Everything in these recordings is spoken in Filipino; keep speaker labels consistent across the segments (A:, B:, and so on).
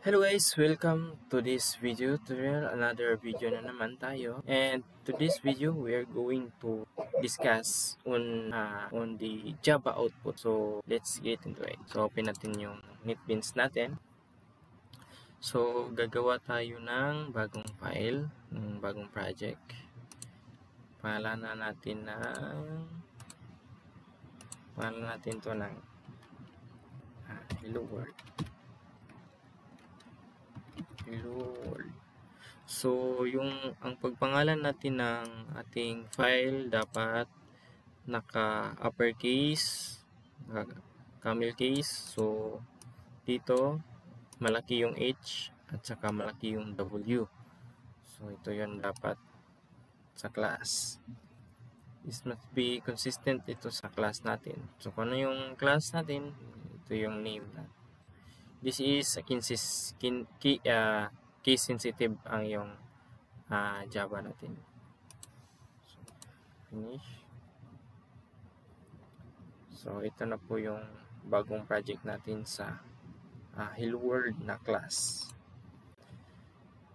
A: Hello guys, welcome to this video tutorial. Another video na naman tayo. And to this video, we are going to discuss on the Java output. So let's get into it. So open natin yung NetBeans natin. So gagawa tayo ng bagong file, ng bagong project. Pangalanan natin to ng Hello World. So, ang pagpangalan natin ng ating file dapat naka uppercase, camel case. So, dito malaki yung H at saka malaki yung W. So, ito yun dapat sa class. This must be consistent ito sa class natin. So, kung ano yung class natin, ito yung name natin. This is a case sensitive ang yung Java natin. So, finish. So, ito na po yung bagong project natin sa Hello World na class.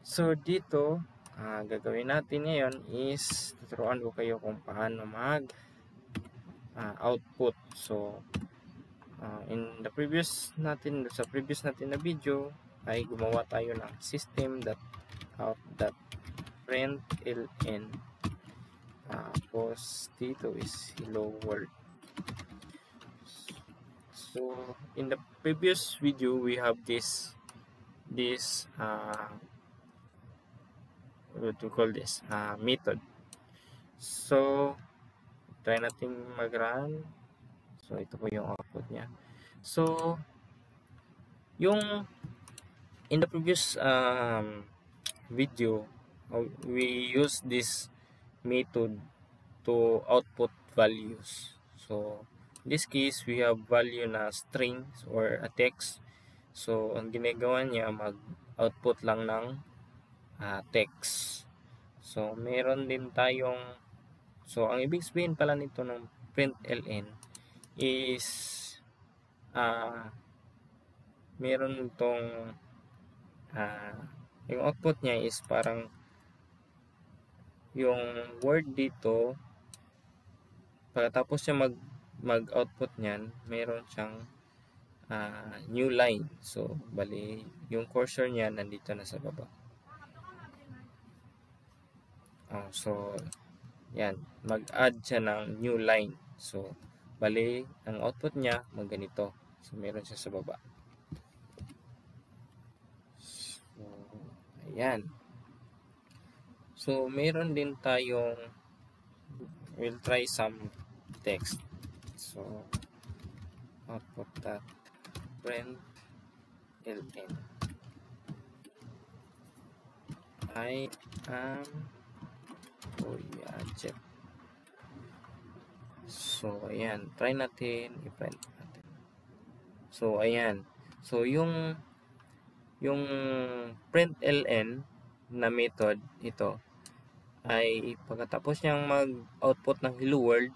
A: So, dito, gagawin natin ngayon is tuturuan ko kayo kung paano mag output. So, sa previous natin na video ay gumawa tayo ng system.out.println. Tapos dito is hello world. So in the previous video we have this what to call this method. So try natin mag-run. So ito po yung output niya. So in the previous video we use this method to output values. So in this case we have value na strings or a text. So ang ginagawa niya mag-output lang ng text. So meron din tayong ang ibig sabihin pala nito ng println is meron itong yung output niya is parang yung word dito pagkatapos siya mag-output niyan, meron siyang new line. So bali yung cursor niya nandito na sa baba. So yan, mag-add siya ng new line. So bali ang output niya magganito. So meron siya sa baba. So ayan. So meron din tayong we'll try some text. So output.println I am Jeff. So ayan, try natin i-print natin. So ayan. So yung println na method ito ay pagkatapos niyang mag-output ng hello world,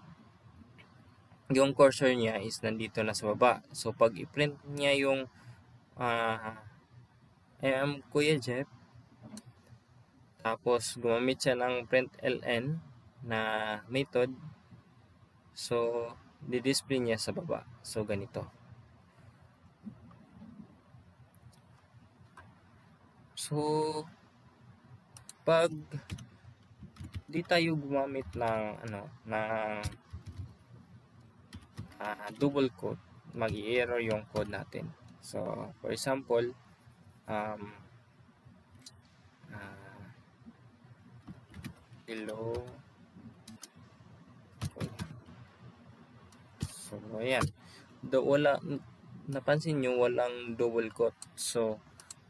A: yung cursor niya is nandito na sa baba. So pag i-print niya yung I am Kuya Jeff, tapos gumamit siya ng println na method, so di-display niya sa baba. So ganito. So pag di tayo gumamit ng double quote, mag-i-error yung code natin. So for example, hello. So ayan, napansin nyo walang double quote. So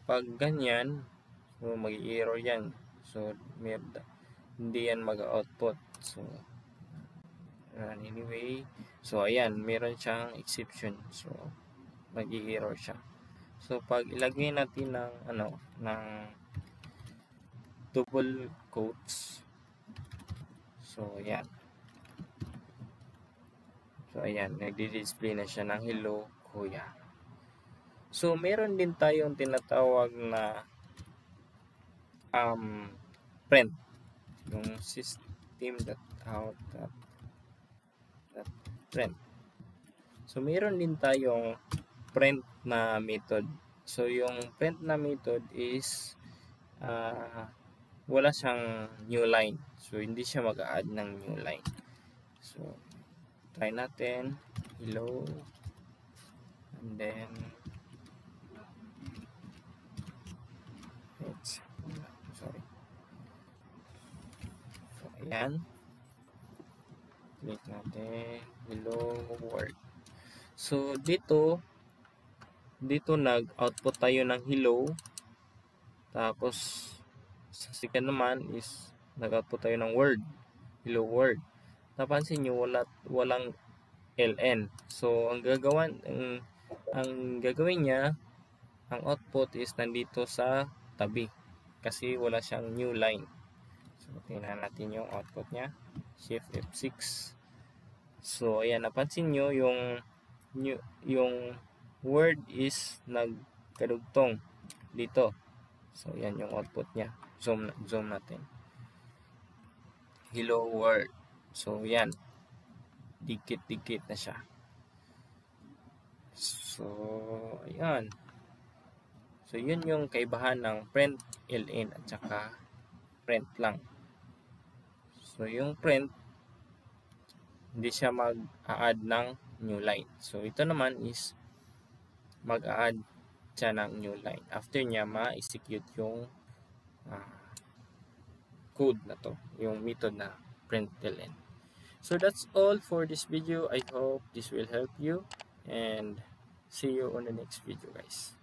A: pag ganyan, so mag-i-error yan. So hindi yan mag-output. So anyway, so ayan, meron siyang exception. So mag-i-error siya. So pag ilagay natin ng double quotes, so ayan. So ayan, nagdi-display na siya ng hello kuya. So meron din tayong tinatawag na print, yung system.out.print. So meron din tayong print na method. So yung print na method is wala siyang new line. So hindi siya mag-add ng new line. So try natin, hello, and then sorry. So ayan, click natin hello world. So dito nag-output tayo ng hello, tapos sa second naman is nag-output tayo ng word, hello world. Napansin nyo walang ln. So ang gagawin niya, ang output is nandito sa tabi kasi wala siyang new line. So tingnan natin yung output niya, shift F6. So ayan, napansin nyo yung word is nagkadugtong dito. So yan yung output niya. Zoom natin, hello world. So yan, dikit na siya. So ayan, so yun yung kaibahan ng print ln at saka print lang. So yung print, hindi siya mag-a-add ng new line. So ito naman is mag-a-add siya ng new line after niya ma-execute yung code na to, yung method na println. So that's all for this video. I hope this will help you, and see you on the next video, guys.